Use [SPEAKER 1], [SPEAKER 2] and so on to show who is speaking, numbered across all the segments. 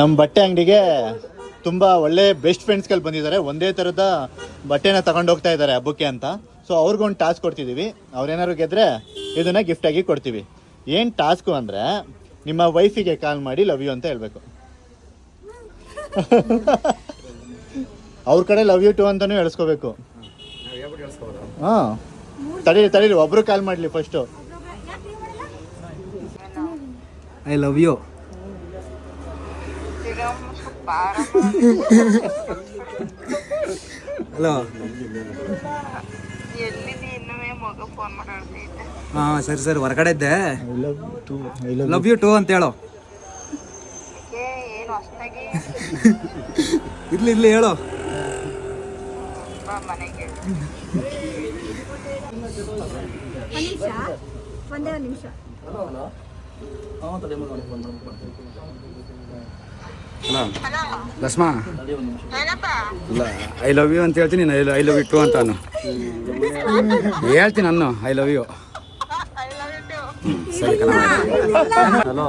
[SPEAKER 1] ನಮ್ಮ ಬಟ್ಟೆ ಅಂಗಡಿಗೆ ತುಂಬ ಒಳ್ಳೆ ಬೆಸ್ಟ್ ಫ್ರೆಂಡ್ಸ್ಗಳು ಬಂದಿದ್ದಾರೆ. ಒಂದೇ ಥರದ ಬಟ್ಟೆನ ತಗೊಂಡು ಹೋಗ್ತಾ ಇದ್ದಾರೆ ಹಬ್ಬಕ್ಕೆ ಅಂತ. ಸೊ ಅವ್ರಿಗೊಂದು ಟಾಸ್ಕ್ ಕೊಡ್ತಿದ್ದೀವಿ. ಅವ್ರೇನಾದ್ರು ಗೆದ್ರೆ ಇದನ್ನು ಗಿಫ್ಟಾಗಿ ಕೊಡ್ತೀವಿ. ಏನು ಟಾಸ್ಕು ಅಂದರೆ ನಿಮ್ಮ ವೈಫಿಗೆ ಕಾಲ್ ಮಾಡಿ ಲವ್ ಯು ಅಂತ ಹೇಳಬೇಕು. ಅವ್ರ ಕಡೆ ಲವ್ ಯು ಟು ಅಂತಲೂ ಹೇಳಿಸ್ಕೋಬೇಕು. ಹಾಂ, ತಡೀರಿ ಒಬ್ಬರು ಕಾಲ್ ಮಾಡಲಿ first.
[SPEAKER 2] I love you. Hello. ಹಾಂ ಸರಿ ಹೊರಗಡೆ ಇದ್ದೆ. ಲವ್ ಯು ಟು ಅಂತ ಹೇಳು. ಇರ್ಲಿ ಹೇಳು.
[SPEAKER 3] ಒಂದೇ ಒಂದು ನಿಮಿಷ.
[SPEAKER 2] ಹಲೋ ಲಕ್ಷ್ಮ, ಇಲ್ಲ ಐ ಲವ್ ಯು ಅಂತ ಹೇಳ್ತೀನಿ. ಐ ಲವ್ ಯು ಟು ಅಂತ ಹೇಳ್ತೀನಿ ನಾನು. I love you. ಸರಿ ಕಣ. ಹಲೋ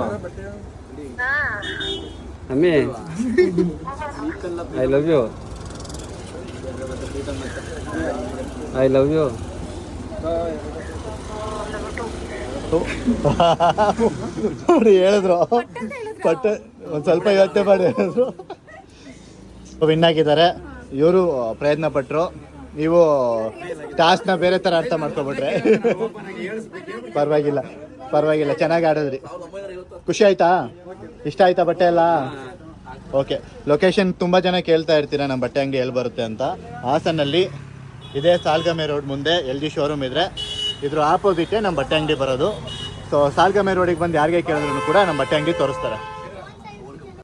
[SPEAKER 2] ಅಮ್ಮಿ, I love you. I love you.
[SPEAKER 1] ನೋಡಿ ಹೇಳಿದ್ರು, ಪಟ್ಟ ಒಂದು ಸ್ವಲ್ಪ ಯೋಚನೆ ಮಾಡಿ ಹೇಳಿದ್ರು. ವಿನ್ ಆಗಿದ್ದಾರೆ. ಇವರು ಪ್ರಯತ್ನ ಪಟ್ಟರು. ನೀವು ಟಾಸ್ಕ್ನ ಬೇರೆ ಥರ ಅರ್ಥ ಮಾಡ್ಕೊಬಿಟ್ರೆ ಪರವಾಗಿಲ್ಲ ಚೆನ್ನಾಗಿ ಆಡಿದ್ರಿ. ಖುಷಿ ಆಯ್ತಾ? ಇಷ್ಟ ಆಯ್ತಾ ಬಟ್ಟೆ ಎಲ್ಲ? ಓಕೆ. ಲೊಕೇಶನ್ ತುಂಬ ಜನ ಕೇಳ್ತಾ ಇರ್ತೀರಾ ನಮ್ಮ ಬಟ್ಟೆ ಅಂಗಡಿ ಎಲ್ಲಿ ಬರುತ್ತೆ ಅಂತ. ಹಾಸನಲ್ಲಿ ಇದೇ ಸಾಲ್ಗಮೆ ರೋಡ್ ಮುಂದೆ LG ಶೋರೂಮ್ ಇದ್ದರೆ ಇದ್ರ ಆಪೋಸಿಟೇ ನಮ್ಮ ಬಟ್ಟೆ ಅಂಗಡಿ ಬರೋದು. ಸೊ ಸಾಲ್ಗಮೆ ರೋಡಿಗೆ ಬಂದು ಯಾರಿಗೆ ಕೇಳಿದ್ರು ಕೂಡ ನಮ್ಮ ಬಟ್ಟೆ ಅಂಗಡಿ ತೋರಿಸ್ತಾರೆ.